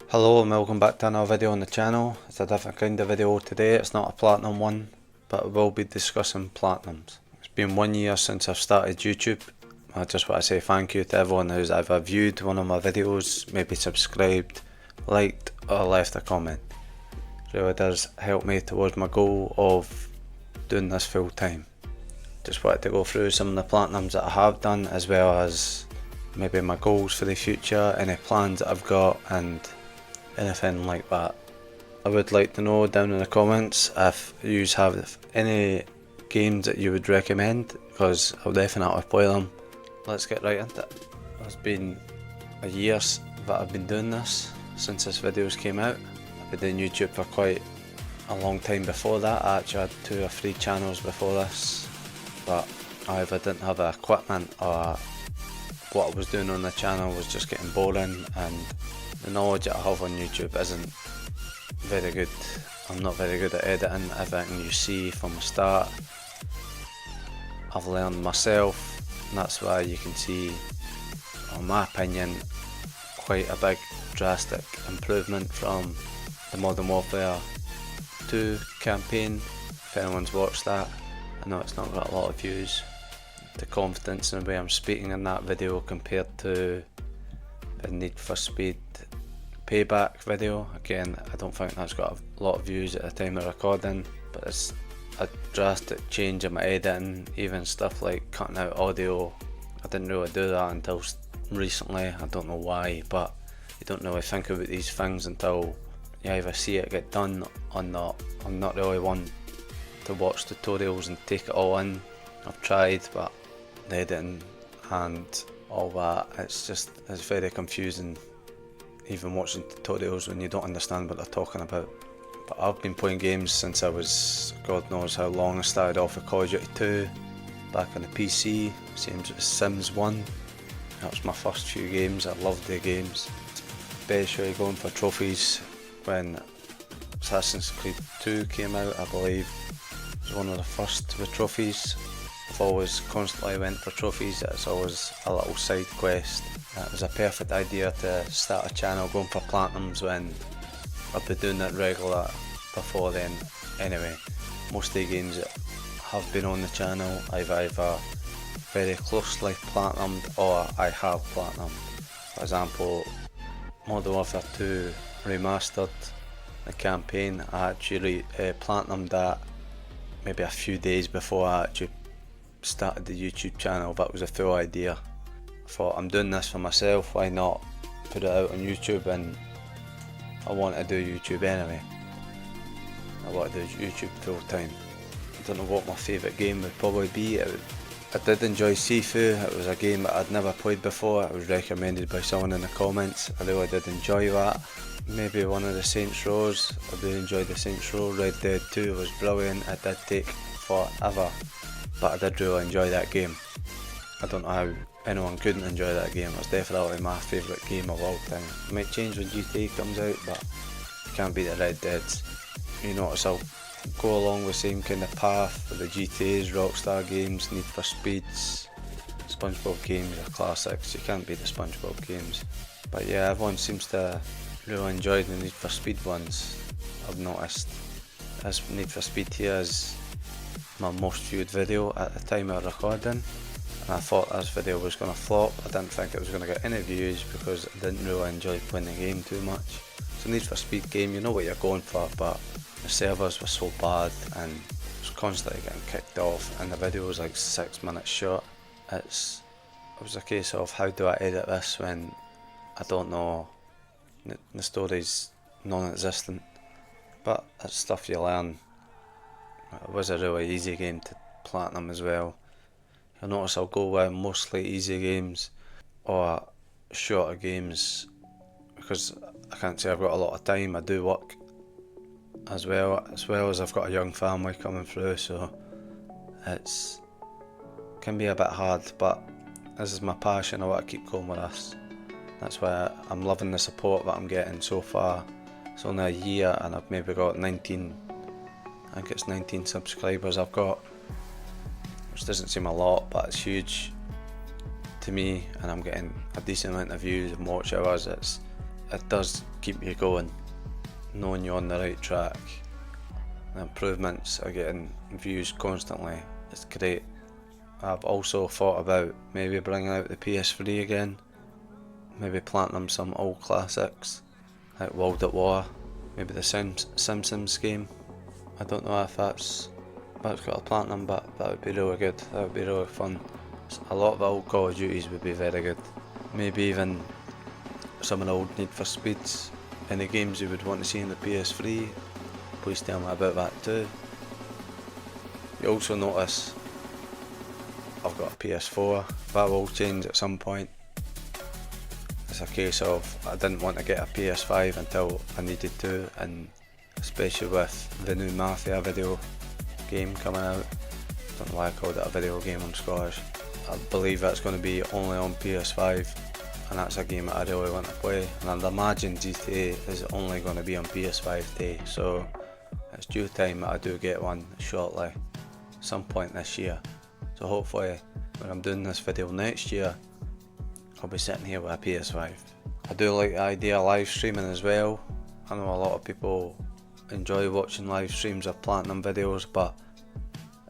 Hello and welcome back to another video on the channel. It's a different kind of video today. It's not a platinum one, but we will be discussing platinums. It's been 1 year since I've started YouTube. I just want to say thank you to everyone who's either viewed one of my videos, maybe subscribed, liked or left a comment. It really does help me towards my goal of doing this full time. Just wanted to go through some of the platinums that I have done, as well as maybe my goals for the future, any plans that I've got and anything like that. I would like to know down in the comments if you have any games that you would recommend, because I'll definitely play them. Let's get right into it. It's been a year that I've been doing this, since this videos came out. I've been doing YouTube for quite a long time before that. I actually had 2 or 3 channels before this, but I either didn't have the equipment or what I was doing on the channel was just getting boring, and the knowledge that I have on YouTube isn't very good. I'm not very good at editing. Everything you see from the start I've learned myself, and that's why you can see, in my opinion, quite a big drastic improvement from the Modern Warfare 2 campaign. If anyone's watched that, I know it's not got a lot of views. The confidence in the way I'm speaking in that video compared to the Need for Speed Payback video, again, I don't think that's got a lot of views at the time of recording, but it's a drastic change in my editing, even stuff like cutting out audio. I didn't really do that until recently. I don't know why, but you don't really think about these things until you either see it get done or not. I'm not really one to watch tutorials and take it all in. I've tried, but the editing and all that, it's very confusing, even watching tutorials when you don't understand what they're talking about. But I've been playing games since I was, God knows how long. I started off with Call of Duty 2 back on the PC, same as Sims 1. That was my first few games. I loved the games, especially going for trophies when Assassin's Creed 2 came out. I believe it was one of the first with trophies. I've always constantly went for trophies. It's always a little side quest. It was a perfect idea to start a channel going for platinums when I've been doing it regular before then. Anyway, most of the games that have been on the channel I've either very closely platinumed or I have platinumed. For example, Modern Warfare 2 Remastered, the campaign, I actually platinumed that maybe a few days before I actually started the YouTube channel. That was a full idea. I thought, I'm doing this for myself, why not put it out on YouTube? And I want to do YouTube anyway. I want to do YouTube full time. I don't know what my favourite game would probably be. I did enjoy Sifu. It was a game that I'd never played before. It was recommended by someone in the comments. I really did enjoy that. Maybe one of the Saints Rows. I really enjoyed the Saints Row. Red Dead 2 was brilliant. It did take forever, but I did really enjoy that game. I don't know how anyone couldn't enjoy that game. It's definitely my favourite game of all time. It might change when GTA comes out, but it can't beat the Red Deads. You notice I'll go along the same kind of path with the GTAs, Rockstar games, Need for Speeds, SpongeBob games are classics. You can't beat the SpongeBob games. But yeah, everyone seems to really enjoy the Need for Speed ones, I've noticed. This Need for Speed here is my most viewed video at the time of recording, and I thought this video was going to flop. I didn't think it was going to get any views because I didn't really enjoy playing the game too much. It's a Need for Speed game, you know what you're going for, but the servers were so bad and it was constantly getting kicked off, and the video was like 6 minutes short. It was a case of, how do I edit this when I don't know, the story's non-existent, but that's stuff you learn. It was a really easy game to platinum as well. You'll notice I'll go with mostly easy games or shorter games because I can't say I've got a lot of time. I do work as well as I've got a young family coming through, so it's can be a bit hard, but this is my passion. I want to keep going with this. That's why I'm loving the support that I'm getting so far. It's only a year and I've maybe got 19, I think it's 19 subscribers I've got, which doesn't seem a lot, but it's huge to me, and I'm getting a decent amount of views and watch hours. it does keep you going, knowing you're on the right track. The improvements are getting views constantly. It's great. I've also thought about maybe bringing out the PS3 again, maybe platinum some old classics like World at War, maybe the Simpsons game. I don't know if that's got a platinum, but that would be really good. That would be really fun. A lot of the old Call of Duties would be very good. Maybe even some of the old Need for Speeds. Any games you would want to see in the PS3, please tell me about that too. You also notice I've got a PS4, that will change at some point. It's a case of I didn't want to get a PS5 until I needed to, and especially with the new Mafia video game coming out. Don't know why I called it a video game, I'm Scottish. I believe that's going to be only on PS5, and that's a game that I really want to play, and I'd imagine GTA is only going to be on PS5 today, so it's due time that I do get one shortly, some point this year. So hopefully when I'm doing this video next year, I'll be sitting here with a PS5. I do like the idea of live streaming as well. I know a lot of people enjoy watching live streams of platinum videos, but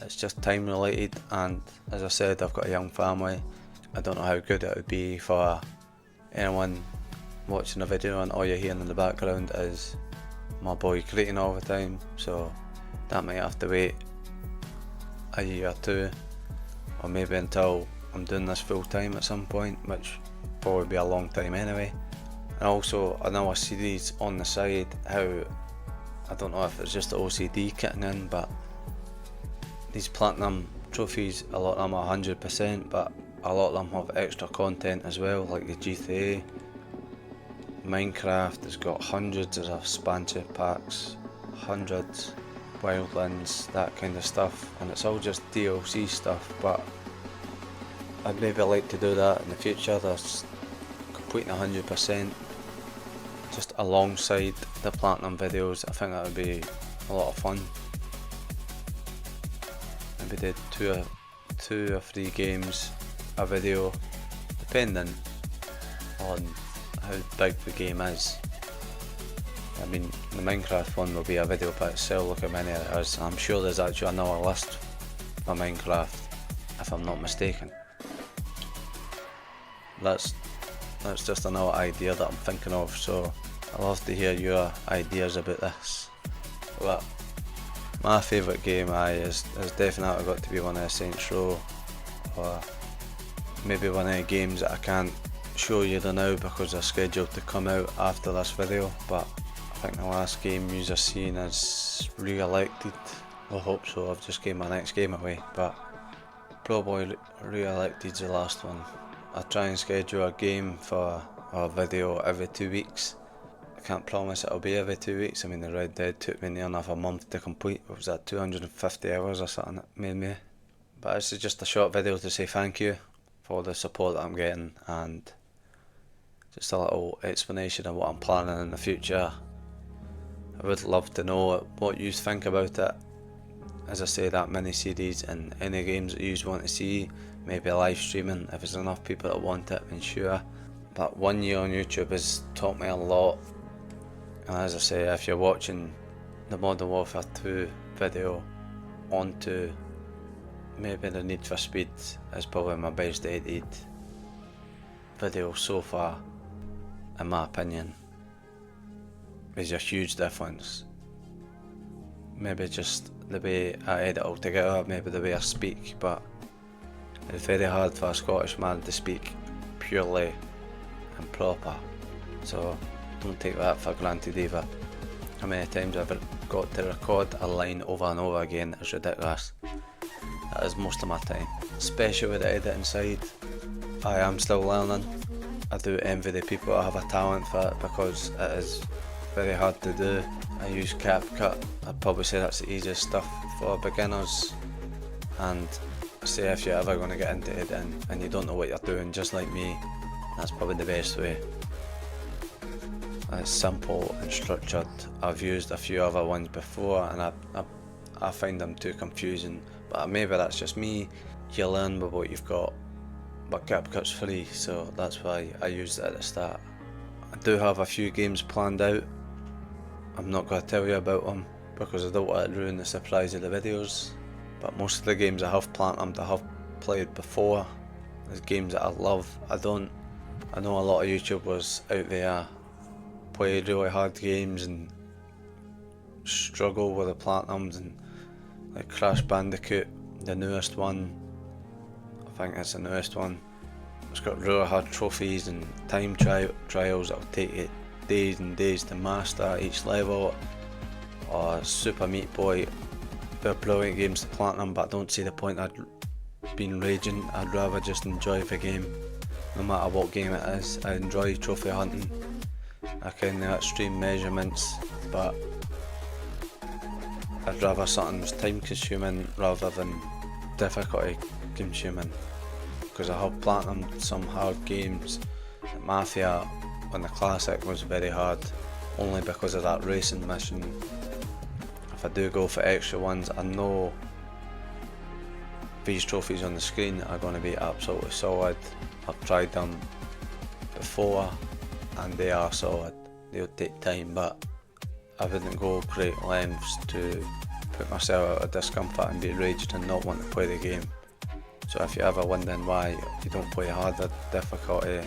it's just time related, and as I said, I've got a young family. I don't know how good it would be for anyone watching a video and all you're hearing in the background is my boy creating all the time, so that might have to wait a year or two, or maybe until I'm doing this full time at some point, which probably be a long time anyway. And also another series on the side, how I don't know if it's just the OCD kicking in, but these platinum trophies, a lot of them are 100%, but a lot of them have extra content as well, like the GTA. Minecraft has got hundreds of expansion packs, hundreds, Wildlands, that kind of stuff, and it's all just DLC stuff, but I'd maybe like to do that in the future. That's completing 100% just alongside the platinum videos. I think that would be a lot of fun. Maybe did two or three games a video, depending on how big the game is. I mean, the Minecraft one will be a video by itself, look how many it is. I'm sure there's actually another list for Minecraft, if I'm not mistaken. That's just another idea that I'm thinking of, so I'd love to hear your ideas about this. But my favourite game is definitely got to be one of the Saints Row, or maybe one of the games that I can't show you now because they're scheduled to come out after this video, but I think the last game you've seen is Re-Elected. I hope so, I've just gave my next game away, but probably Re-Elected's the last one. I try and schedule a game for a video every 2 weeks. I can't promise it'll be every 2 weeks. I mean, the Red Dead took me near enough a month to complete. What was that, 250 hours or something it made me? But this is just a short video to say thank you for the support that I'm getting, and just a little explanation of what I'm planning in the future. I would love to know what you think about it. As I say, that mini series and any games that you want to see, maybe live streaming if there's enough people that want it, then sure. But 1 year on YouTube has taught me a lot, and as I say, if you're watching the Modern Warfare 2 video onto maybe the Need for Speed, is probably my best edited video so far, in my opinion. There's a huge difference. Maybe just the way I edit altogether, maybe the way I speak, but it's very hard for a Scottish man to speak purely and proper, so don't take that for granted either. How many times I've got to record a line over and over again is ridiculous. That is most of my time, especially with the editing side. I am still learning. I do envy the people that have a talent for it, because it is very hard to do. I use CapCut. I'd probably say that's the easiest stuff for beginners, and I say if you're ever going to get into editing and you don't know what you're doing, just like me, that's probably the best way. It's simple and structured. I've used a few other ones before and I find them too confusing, but maybe that's just me. You learn with what you've got, but CapCut's free, so that's why I used it at the start. I do have a few games planned out. I'm not going to tell you about them because I don't want to ruin the surprise of the videos, but most of the games I have platinumed I have played before. There's games that I love. I know a lot of YouTubers out there play really hard games and struggle with the platinums, and like Crash Bandicoot, the newest one, I think it's the newest one. It's got really hard trophies and time trials that'll take it days and days to master each level. Or Super Meat Boy, they're brilliant games to platinum, but I don't see the point I'd been raging. I'd rather just enjoy the game, no matter what game it is. I enjoy trophy hunting, I kind of extreme measurements, but I'd rather something was time consuming rather than difficulty consuming, because I have platinumed some hard games. Mafia when the classic was very hard, only because of that racing mission. If I do go for extra ones, I know these trophies on the screen are going to be absolutely solid. I've tried them before and they are solid. They'll take time, but I wouldn't go great lengths to put myself out of discomfort and be raged and not want to play the game. So if you're ever wondering why you don't play harder difficulty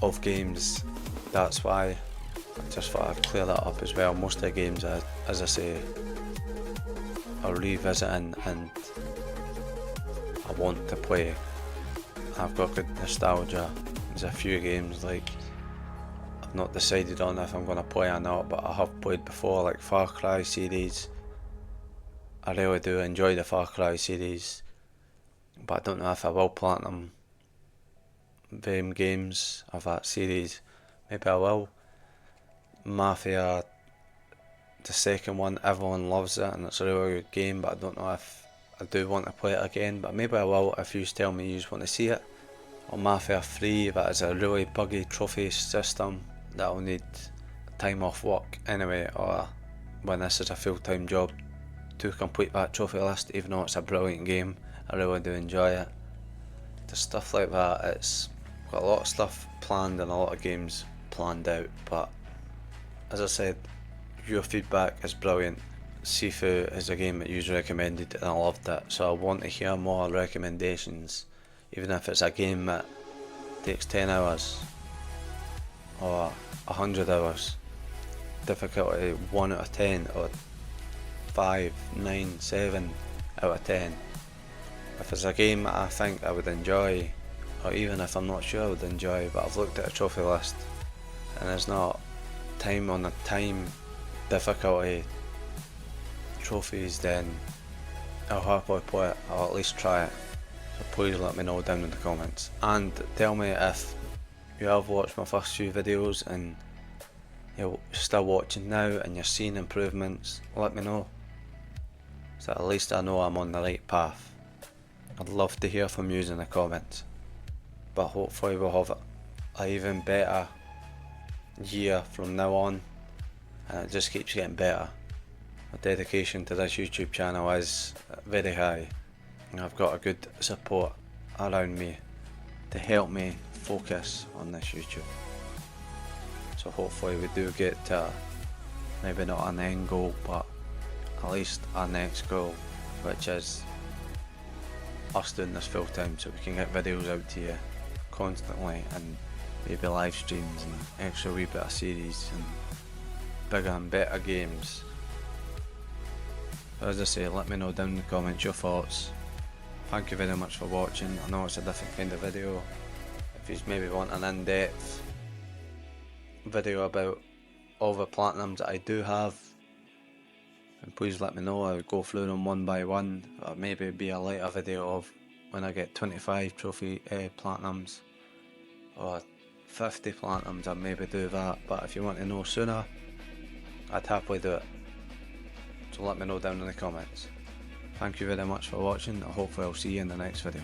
of games, that's why. I just thought I'd clear that up as well. Most of the games, as I say, are revisiting and I want to play. I've got good nostalgia. There's a few games like I've not decided on if I'm going to play or not, but I have played before, like Far Cry series. I really do enjoy the Far Cry series, but I don't know if I will platinum them games of that series. Maybe I will. Mafia, the second one, everyone loves it and it's a really good game, but I don't know if I do want to play it again, but maybe I will if you tell me you want to see it. Or Mafia 3, that is a really buggy trophy system that will need time off work anyway, or when this is a full-time job to complete that trophy list, even though it's a brilliant game. I really do enjoy it. The stuff like that, it's got a lot of stuff planned and a lot of games planned out, but as I said, your feedback is brilliant. Sifu is a game that you recommended and I loved it, so I want to hear more recommendations, even if it's a game that takes 10 hours or 100 hours, difficulty 1 out of 10 or 5, 9, 7 out of 10. If it's a game that I think I would enjoy, or even if I'm not sure I would enjoy, but I've looked at a trophy list and there's not time on a time difficulty trophies, then I'll happily play it. I'll at least try it. So please let me know down in the comments, and tell me if you have watched my first few videos and you're still watching now and you're seeing improvements. Let me know, so at least I know I'm on the right path. I'd love to hear from you in the comments, but hopefully we'll have an even better year from now on, and it just keeps getting better. My dedication to this YouTube channel is very high, and I've got a good support around me to help me focus on this YouTube. So hopefully we do get to maybe not an end goal, but at least our next goal, which is us doing this full time, so we can get videos out to you constantly, and maybe live streams and extra wee bit of series and bigger and better games. So as I say, let me know down in the comments your thoughts. Thank you very much for watching. I know it's a different kind of video. If you maybe want an in-depth video about all the platinums that I do have, then please let me know. I'll go through them one by one, or maybe be a later video of when I get 25 trophy platinums or 50 platinums. I'll maybe do that, but if you want to know sooner, I'd happily do it. So let me know down in the comments. Thank you very much for watching. Hopefully I'll see you in the next video.